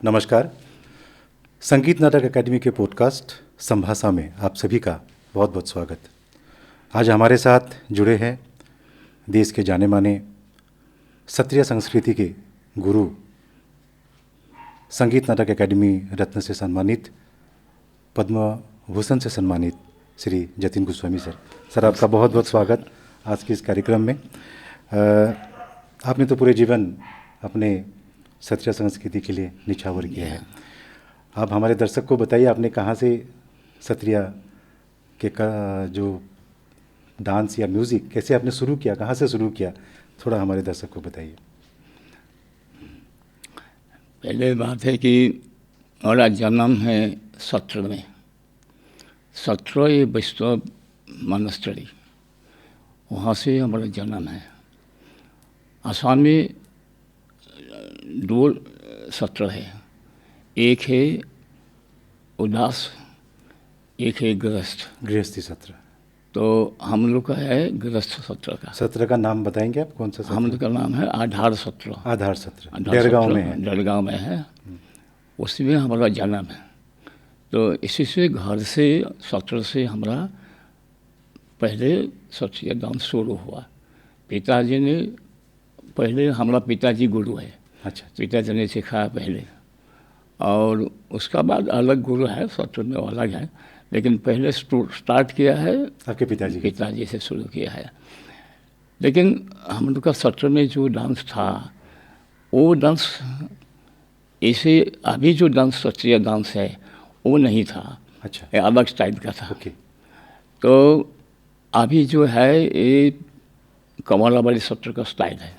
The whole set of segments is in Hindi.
नमस्कार। संगीत नाटक अकादमी के पॉडकास्ट संभाषा में आप सभी का बहुत बहुत स्वागत। आज हमारे साथ जुड़े हैं देश के जाने माने क्षत्रिय संस्कृति के गुरु, संगीत नाटक अकादमी रत्न से सम्मानित, पद्म भूषण से सम्मानित श्री जतिन गोस्वामी सर। सर, आपका बहुत बहुत स्वागत आज के इस कार्यक्रम में। आपने तो पूरे जीवन अपने क्षत्रिय संस्कृति के लिए निछावर किया है। आप हमारे दर्शक को बताइए, आपने कहाँ से क्षत्रिय के जो डांस या म्यूज़िक कैसे आपने शुरू किया, कहाँ से शुरू किया, थोड़ा हमारे दर्शक को बताइए। पहले बात है कि हमारा जन्म है सत्र में। सत्र ये वैष्णव मोनेस्ट्री, वहाँ से हमारा जन्म है। आसाम में दो सत्र है, एक है उदास, एक है गृहस्थी सत्र। तो हम लोग का है गृहस्थ सत्र का। सत्र का नाम बताएंगे आप, कौन सा सत्र? हम लोग का नाम है आधार सत्र। आधार सत्र डेरगांव में है। डेरगांव में है, उसी में हमारा जन्म है। तो इसी से घर से सत्र से हमारा पहले क्षत्रिय डांस शुरू हुआ। पिताजी ने पहले, हमारा पिताजी गुरु है। अच्छा। पिताजी ने सिखाया पहले, और उसका बाद अलग गुरु है, सत्र में अलग है, लेकिन पहले स्टार्ट किया है आपके पिताजी से शुरू किया है। लेकिन हम लोग का सत्र में जो डांस था, वो डांस ऐसे अभी जो डांस क्षत्रिय डांस है वो नहीं था। अच्छा। ये अलग स्टाइल का था। ओके। तो अभी जो है ये कमलाबाड़ी सत्र का स्टाइल है।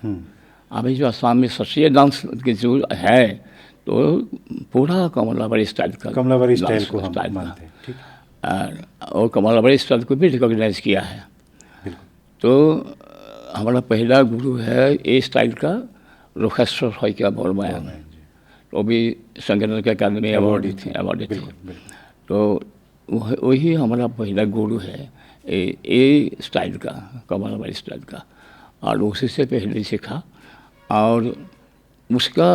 अभी जो असम में क्षत्रिय डांस के जो है, तो पूरा कमलाबाड़ी स्टाइल का, कमलाबाड़ी स्टाइल को हम मानते हैं। ठीक। और कमलाबाड़ी स्टाइल को भी रिकॉग्नाइज किया है। तो हमारा पहला गुरु है ए स्टाइल का रोखेश्वर होइका बर्मन, वो भी संगीत अकादमी अवार्ड थे। तो वही हमारा पहला गुरु है ए स्टाइल का, कमलाबाड़ी स्टाइल का, और उसी से पहले सीखा। और उसका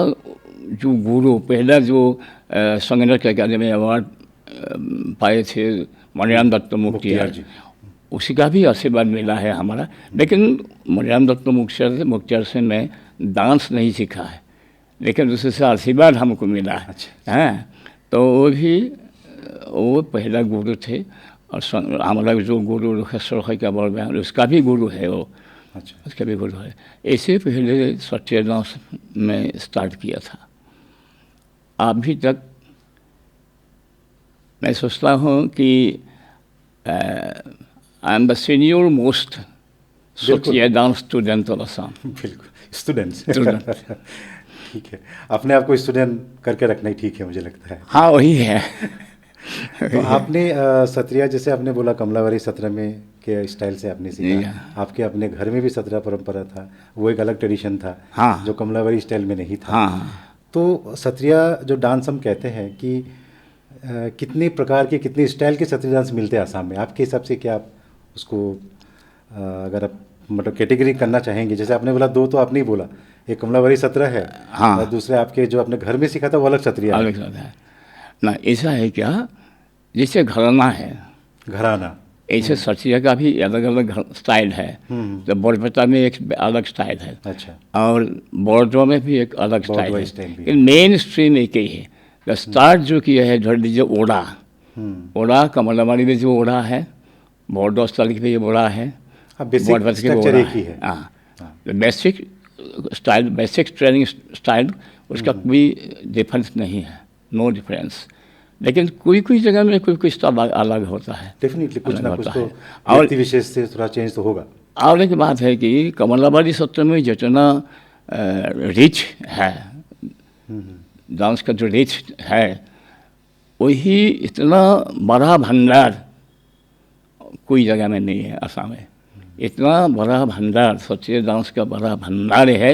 जो गुरु पहला जो संगीत अकादमी अवार्ड पाए थे मणिराम दत्त मुखिया जी, उसी का भी आशीर्वाद मिला है हमारा। लेकिन मणिराम दत्त मुखिया से मैं डांस नहीं सीखा है, लेकिन उससे से आशीर्वाद हमको मिला है। हाँ, तो वो पहला गुरु थे। और हमारा जो गुरु रोखेश्वर होइका बर्मन, उसका भी गुरु है वो। अच्छा। उसका भी गुरु है। ऐसे पहले क्षत्रिय डांस में स्टार्ट किया था। अभी तक मैं सोचता हूँ कि I am the senior most Kshatriya dance student of Assam. बिल्कुल, स्टूडेंट। ठीक है, अपने आप को स्टूडेंट करके रखना ही ठीक है, मुझे लगता है। हाँ, वही है। तो आपने क्षत्रिय, जैसे आपने बोला कमलाबाड़ी सत्र में के स्टाइल से आपने सीखा, आपके अपने घर में भी सत्र परंपरा था, वो एक अलग ट्रेडिशन था। हाँ। जो कमलाबाड़ी स्टाइल में नहीं था। हाँ। तो क्षत्रिय जो डांस हम कहते हैं कि कितने प्रकार के, कितने स्टाइल के क्षत्रिय डांस मिलते हैं आसाम में, आपके हिसाब से? क्या आप उसको अगर आप मतलब कैटेगरी करना चाहेंगे? जैसे आपने बोला दो, तो आपने ही बोला, एक कमलाबाड़ी सत्र है। हाँ। और दूसरे आपके जो आपने घर में सीखा था वो अलग क्षत्रिय है ना। ऐसा है क्या, जैसे घराना है, घराना, ऐसे क्षत्रिय का भी अलग अलग स्टाइल है। तो बरपेटा में एक अलग स्टाइल है। अच्छा। और बोर्डो में भी एक अलग स्टाइल है। मेन स्ट्रीम एक ही है। तो स्टार्ट जो किया है, धर लीजिए ओड़ा, ओड़ा कमलाबाड़ी में जो ओड़ा है, बोर्डो स्टाइल की ओड़ा है, basic style, basic training style, उसका कोई डिफरेंस नहीं है, नो डिफरेंस। लेकिन कोई जगह में कोई स्टाइल अलग होता है। डेफिनेटली कुछ ना कुछ तो व्यक्ति विशेष से थोड़ा चेंज तो होगा। और एक बात है कि कमलाबाड़ी सत्र में जितना रिच है, डांस का जो रिच है, वही इतना बड़ा भंडार कोई जगह में नहीं है असम में। इतना बड़ा भंडार, क्षत्रिय डांस का बड़ा भंडार है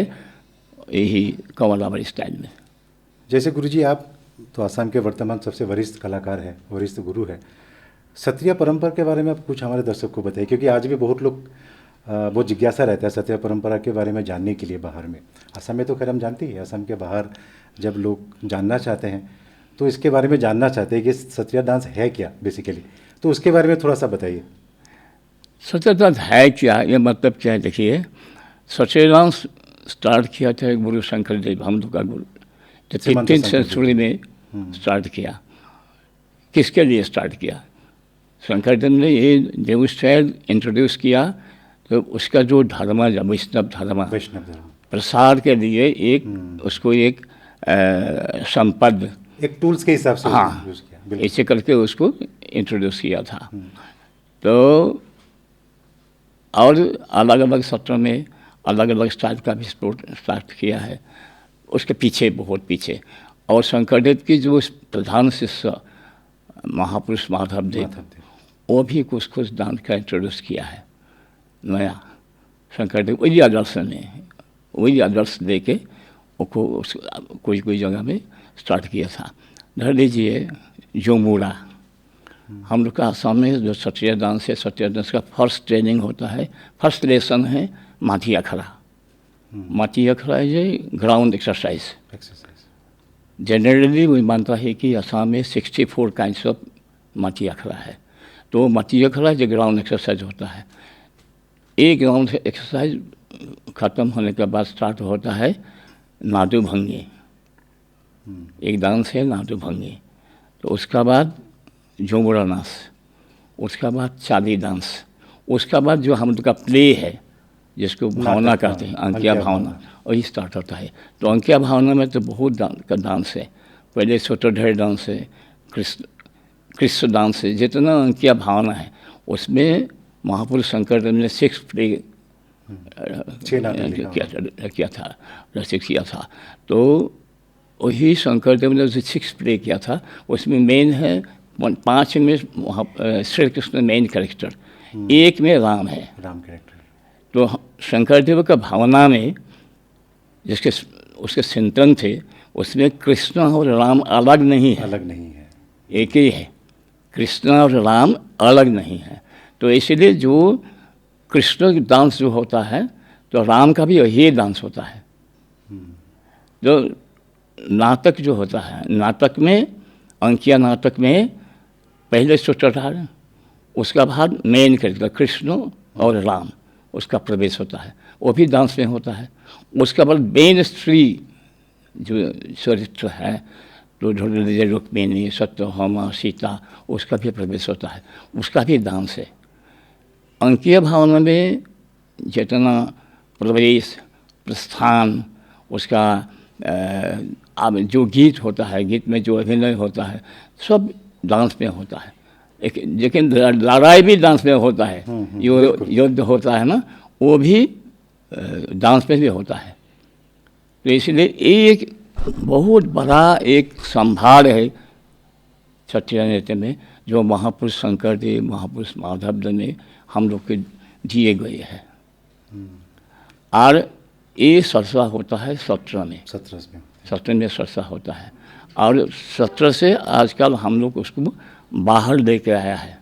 यही कमलाबाड़ी स्टाइल में। जैसे गुरुजी, आप तो असम के वर्तमान सबसे वरिष्ठ कलाकार हैं, वरिष्ठ गुरु हैं। क्षत्रिय परंपरा के बारे में आप कुछ हमारे दर्शक को बताइए, क्योंकि आज भी बहुत लोग बहुत जिज्ञासा रहता है क्षत्रिय परंपरा के बारे में जानने के लिए बाहर में। असम में तो खैर हम जानते ही, असम के बाहर जब लोग जानना चाहते हैं तो इसके बारे में जानना चाहते हैं कि सत्रिया डांस है क्या बेसिकली, तो उसके बारे में थोड़ा सा बताइए। सत्रिया डांस है क्या, ये मतलब क्या है? देखिए, सत्रिया डांस स्टार्ट किया था गुरु शंकर देव, हम लोग का गुरु, जो 15th सेंचुरी में स्टार्ट किया। किसके लिए स्टार्ट किया? शंकर देव ने ये न्यू स्टाइल इंट्रोड्यूस किया, तो उसका जो धर्म, वैष्णव धर्म प्रसार के लिए एक उसको एक संपद, एक टूल्स के हिसाब से यूज किया, ऐसे करके उसको इंट्रोड्यूस किया था। तो और अलग अलग सत्रों में अलग अलग स्टाइल का भी स्टार्ट किया है, उसके पीछे बहुत पीछे। और शंकरदेव की जो प्रधान शिष्य महापुरुष माधव देव, वो भी कुछ कुछ डांस का इंट्रोड्यूस किया है नया। शंकरदेव वही आदर्श में, वही आदर्श दे के उसको कोई कोई जगह में स्टार्ट किया था। धर लीजिए जोमुरा, हम लोग का आसाम में जो सत्रिया डांस है, सत्रिया डांस का फर्स्ट ट्रेनिंग होता है, फर्स्ट लेसन है माथी अखड़ा। माथी अखड़ा है ग्राउंड एक्सरसाइज। जनरली वही मानता है कि आसाम में 64 काइंड्स ऑफ माथी अखड़ा है। तो माथी अखड़ा जो ग्राउंड एक्सरसाइज होता है, एक ग्राउंड एक्सरसाइज ख़त्म होने के बाद स्टार्ट होता है नादू भंगी, एक डांस है नादू भंगी। तो उसका बाद झूमरा नाच, उसका बाद चाली डांस, उसका बाद जो हम लोग का प्ले है जिसको भावना कहते हैं, अंकिया भावना, वही स्टार्ट होता है। तो अंकिया भावना में तो बहुत का डांस है। पहले सूत्रधार डांस है, कृष्ण डांस है, जितना अंकिया भावना है उसमें महापुरुष शंकरदेव ने 6 प्ले किया था, रचित किया था। तो वही शंकरदेव ने जो 6 प्ले किया था उसमें मेन है 5 में श्री कृष्ण मेन कैरेक्टर, एक में राम है, राम कैरेक्टर। तो शंकरदेव का भावना में जिसके उसके चिंतन थे उसमें कृष्ण और राम अलग नहीं है, अलग नहीं है, एक ही है। कृष्ण और राम अलग नहीं है। तो इसलिए जो कृष्ण डांस जो होता है तो राम का भी यही डांस होता है। जो नाटक जो होता है, नाटक में अंकिया नाटक में पहले सूत्रधार, उसका बाद मेन कैरेक्टर कृष्ण और राम, उसका प्रवेश होता है, वो भी डांस में होता है। उसका बाद मेन स्त्री जो चरित्र है, तो रुक्मिणी, सत्यभामा, सीता, उसका भी प्रवेश होता है, उसका भी डांस है। अंकीय भावना में जितना प्रवेश, प्रस्थान, उसका अब जो गीत होता है, गीत में जो अभिनय होता है, सब डांस में होता है। लेकिन लड़ाई भी डांस में होता है, युद्ध होता है ना, वो भी डांस में भी होता है। तो इसलिए एक बहुत बड़ा एक संभार है सत्रिया नृत्य में, जो महापुरुष शंकरदेव, महापुरुष माधव देव ने हम लोग के दिए गए हैं। और ये सरसा होता है 17 में, 17 में सरसा होता है। और 17 से आजकल हम लोग उसको बाहर लेके आया है,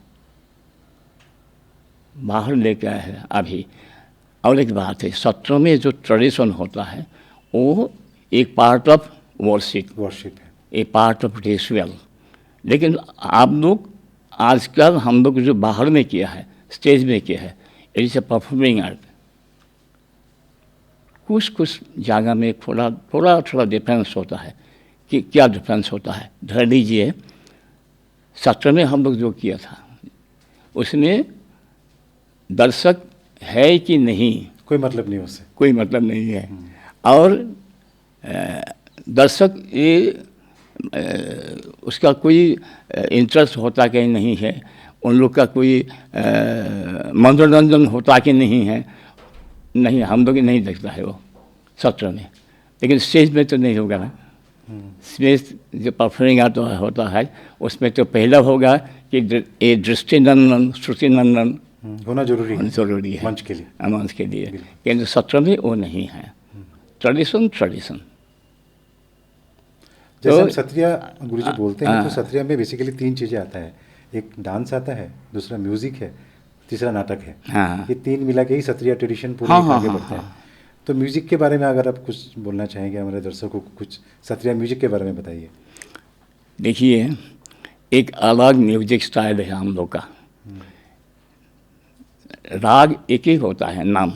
बाहर लेके आया है अभी। और एक बात है, 17 में जो ट्रेडिशन होता है वो एक पार्ट ऑफ वर्शिप है, एक पार्ट ऑफ रिचुअल। लेकिन आप लोग आजकल हम लोग जो बाहर में किया है, स्टेज में किया है, it is a performing art. कुछ कुछ जगह में थोड़ा डिफरेंस होता है। कि क्या डिफरेंस होता है? धर लीजिए 17 में हम लोग जो किया था उसमें दर्शक है कि नहीं, कोई मतलब नहीं, उससे कोई मतलब नहीं है। और दर्शक ये उसका कोई इंटरेस्ट होता कि नहीं है, उन लोग का कोई मनोरंजन होता कि नहीं है, नहीं, हम लोग नहीं देखता है वो 17 में। लेकिन स्टेज में तो नहीं होगा ना। स्टेज जो परफॉर्मिंग आर्ट होता है उसमें तो पहला होगा कि ये दृष्टि नंदन, श्रुति नंदन होना जरूरी है मंच के लिए, मंच के लिए। लेकिन 17 में वो नहीं है। ट्रेडिशन जैसे हम सत्रिया गुरुजी बोलते हैं तो सत्रिया में बेसिकली 3 चीज़ें आता है, एक डांस आता है, दूसरा म्यूजिक है, तीसरा नाटक है। ये 3 मिला के ही सत्रिया ट्रेडिशन पूरे आगे बढ़ता है। तो म्यूज़िक के बारे में अगर आप कुछ बोलना चाहेंगे हमारे दर्शकों को, कुछ सत्रिया म्यूजिक के बारे में बताइए। देखिए, एक अलग म्यूजिक स्टाइल है हम लोग का। राग एक ही होता है नाम,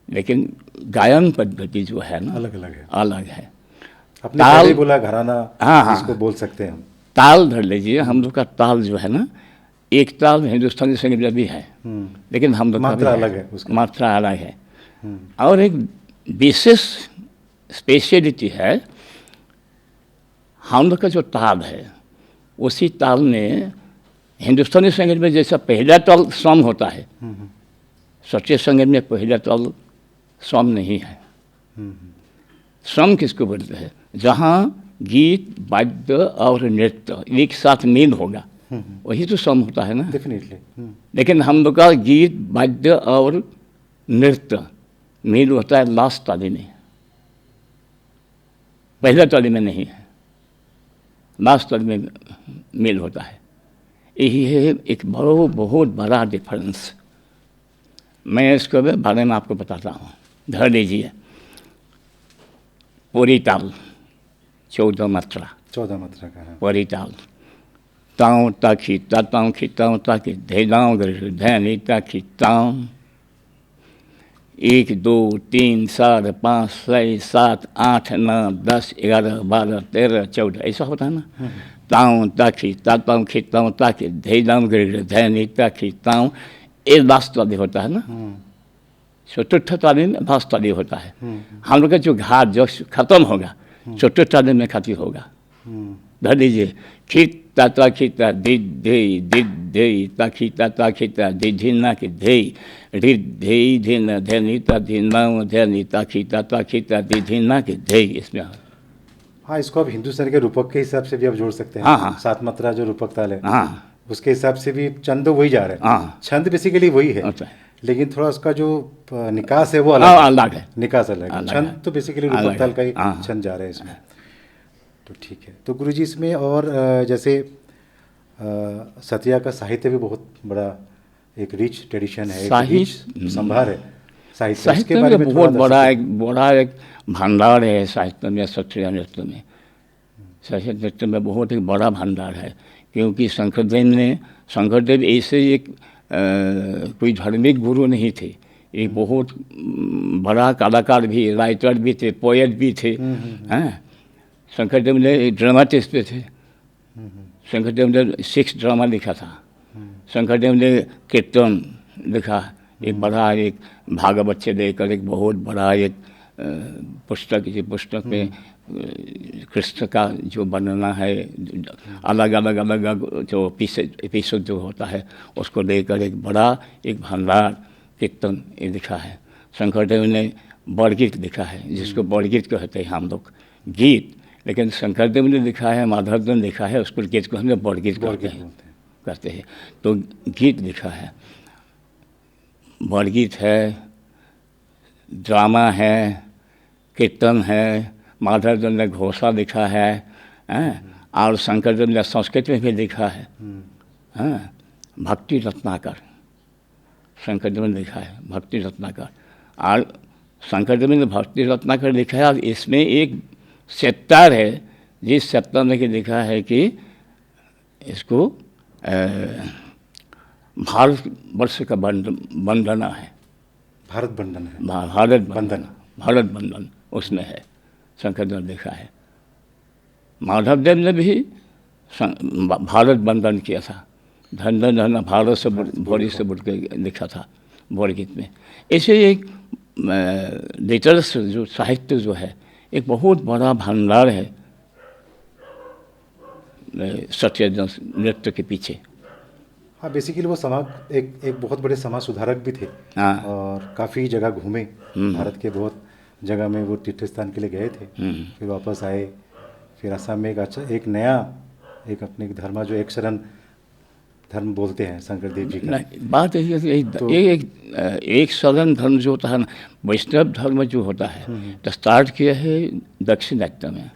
लेकिन गायन पद्धति जो है ना अलग अलग है, अलग है। अपने पहले बोला घराना, हाँ, इसको बोल सकते हैं हम। ताल धर लीजिए, हम लोग का ताल जो है ना, एक ताल हिंदुस्तानी संगीत में भी है, लेकिन हम लोग मात्रा अलग है, उसका मात्रा अलग है। और एक विशेष स्पेशलिटी है, हम लोग का जो ताल है उसी ताल में हिंदुस्तानी संगीत में जैसा पहला ताल स्वम होता है, सच्चे संगीत में पहला ताल स्वम नहीं है। स्वम किसको बोलते हैं? जहाँ गीत, वाद्य और नृत्य एक साथ मेल होगा, वही तो स्वम होता है ना। डेफिनेटली। लेकिन हम लोग का गीत, वाद्य और नृत्य मेल होता है लास्ट ताली में, पहला ताली में नहीं है, लास्ट ताली में मेल होता है। यही है एक बहुत बड़ा डिफरेंस। मैं इसके बारे में आपको बताता हूँ। धर लीजिए, पूरी ताल 14 मात्रा, 14 मात्रा का है। पूरी ताल ताऊं ताखी ताताऊं खिताऊं ताकि धेदाऊं धैनी ताखी ताऊं 1 2 3 4 5 6 7 8 9 10 11 12 13 14 ऐसा होता है ना। ताऊं ताखी ताताऊं खिताऊं ताकि धेदाऊं धैनी ताखी ताऊं, ये लास्ट ताली होता है ना। चतुर्थ ताली में लास्ट ताली होता है। हम लोग का जो घाट जो खत्म होगा चतुर्थ ताली में खाती होगा। धर लीजिए, खित ताता खिता दिद धे दिद धे ताखिता ताखिता दिधिना के धे रिद धे धिन धनिता धिनाऊ धनी ताखिता ताखिता दिधिना के धे, इसमें। हाँ, इसको आप हिंदुस्तान के रूपक के हिसाब से भी आप जोड़ सकते हैं। हाँ। 7 मात्रा जो रूपक ताल है, हाँ, उसके हिसाब से भी छंद वही जा रहा है। हाँ, छंद बेसिकली वही है, लेकिन थोड़ा उसका जो निकास है वो अलग है। निकास अलग है। छंद तो बेसिकली रूपक ताल का ही छंद जा रहा है इसमें। तो ठीक है। तो गुरुजी, इसमें और जैसे सत्रिया का साहित्य भी बहुत बड़ा एक रिच ट्रेडिशन है, एक रिच संभार है साहित्य के बारे में बहुत बड़ा एक भंडार है साहित्य में। सत्रिया नृत्य में, साहित्य नृत्य में बहुत एक बड़ा भंडार है, क्योंकि शंकरदेव ऐसे एक कोई धार्मिक गुरु नहीं थे, एक बहुत बड़ा कलाकार भी, राइटर भी थे, पोएट भी थे। हैं, शंकरदेव ने ड्रामाटिस्ट पे थे। शंकरदेव ने 6 ड्रामा लिखा था। शंकरदेव ने कीर्तन लिखा, एक बड़ा एक भागवत से लेकर एक बहुत बड़ा एक पुस्तक, इसी पुस्तक में कृष्ण का जो वर्णना है, अलग अलग जो एपिसोड जो होता है उसको लेकर एक बड़ा एक भंडार कीर्तन ये लिखा है। शंकरदेव ने बड़गीत लिखा है, जिसको बड़गीत कहते हैं हम लोग, गीत। लेकिन शंकरदेव ने लिखा है, माधवदेव ने लिखा है, उसको गीत को हम लोग बड़गीत कहते हैं। तो गीत लिखा है, बड़गीत है, ड्रामा है, कीर्तन है, माधवदेव ने घोषा लिखा है, और शंकरदेव ने संस्कृत में भी लिखा है। भक्ति रत्नाकर शंकरदेव ने लिखा है, भक्ति रत्नाकर। और शंकरदेव ने भक्ति रत्नाकर लिखा है, और इसमें एक सत्तर है, जिस सत्तर में लिखा है कि इसको भारत वर्ष का वंदना है, भारत बंधन है, भारत बंधन उसमें है, शंकरदेव ने लिखा है। माधवदेव ने भी भारत बंधन किया था, धन धन धन भारत से भोरी से बुढ़ के लिखा था बड़गीत में। ऐसे एक लिटरेचर जो साहित्य जो है एक बहुत बड़ा भंडार है सत्रिया नृत्य के पीछे। हाँ, बेसिकली वो समाज एक बहुत बड़े समाज सुधारक भी थे। और काफ़ी जगह घूमे, भारत के बहुत जगह में वो तीर्थ स्थान के लिए गए थे, फिर वापस आए, फिर असम में एक नया एक अपने धर्म जो एक शरण धर्म बोलते हैं शंकरदेव जी का। बात एक शरण धर्म जो होता है ना, वैष्णव धर्म जो होता है, तो स्टार्ट किया है दक्षिणात्य में,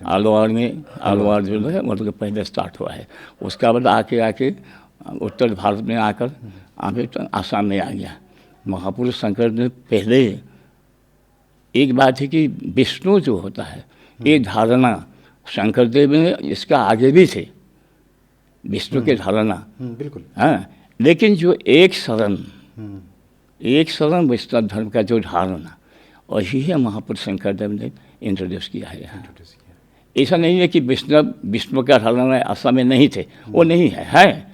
आलवार जो है मतलब पहले स्टार्ट हुआ है। उसके बाद आके उत्तर भारत में आकर अभी तो आसाम में आ गया। महापुरुष शंकर ने पहले एक बात है कि विष्णु जो होता है, ये धारणा शंकरदेव में इसका आगे भी थे, विष्णु की धारणा। बिल्कुल। हाँ, लेकिन जो एक शरण वैष्णव धर्म का जो धारणा, वही है महापुरुष शंकरदेव ने इंट्रोड्यूस किया है यहाँ। ऐसा नहीं है कि विष्णु का धारणा असम में नहीं थे, वो नहीं है,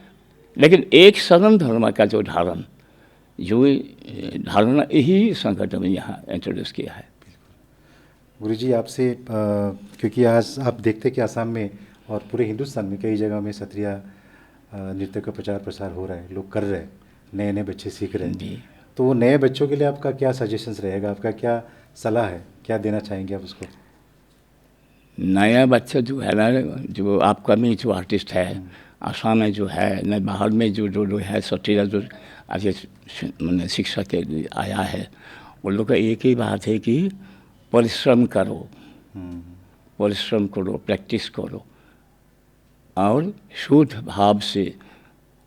लेकिन एक शरण धर्म का जो धारणा यही शंकरदेव ने यहाँ इंट्रोड्यूस किया है। गुरुजी आपसे क्योंकि आज आप देखते कि आसाम में और पूरे हिंदुस्तान में कई जगह में सत्रिय नृत्य का प्रचार प्रसार हो रहा है, लोग कर रहे हैं, नए नए बच्चे सीख रहे हैं। तो वो नए बच्चों के लिए आपका क्या सजेशंस रहेगा, आपका क्या सलाह है, क्या देना चाहेंगे आप उसको? नया बच्चा जो है ना, जो आपका में जो आर्टिस्ट है आसाम में जो है न, बाहर में जो है सत्रिय जो आज मैंने शिक्षा के लिए आया है, उन लोग का एक ही बात है कि परिश्रम करो, प्रैक्टिस करो और शुद्ध भाव से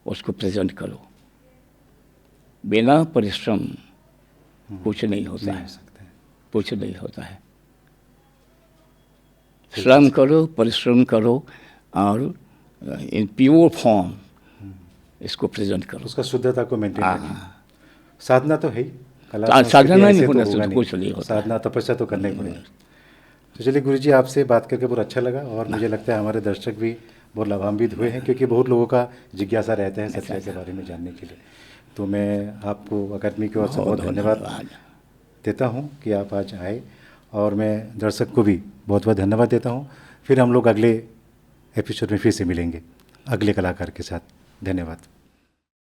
उसको प्रेजेंट करो। बिना परिश्रम कुछ नहीं होता है, कुछ नहीं होता है। श्रम करो, परिश्रम करो और इन प्योर फॉर्म इसको प्रेजेंट करो, उसका शुद्धता को मेंटेन करो। साधना तो है ही, साधना नहीं होना तो कुछ नहीं होता, साधना तपस्या तो करना ही पड़ेगा। तो चलिए गुरुजी, आपसे बात करके बहुत अच्छा लगा और मुझे लगता है हमारे दर्शक भी बहुत लाभान्वित हुए हैं, क्योंकि बहुत लोगों का जिज्ञासा रहता है सत्रिय के बारे में जानने के लिए। तो मैं आपको अकादमी की ओर से बहुत धन्यवाद देता हूं कि आप आज आए, और मैं दर्शक को भी बहुत बहुत धन्यवाद देता हूं। फिर हम लोग अगले एपिसोड में फिर से मिलेंगे अगले कलाकार के साथ। धन्यवाद।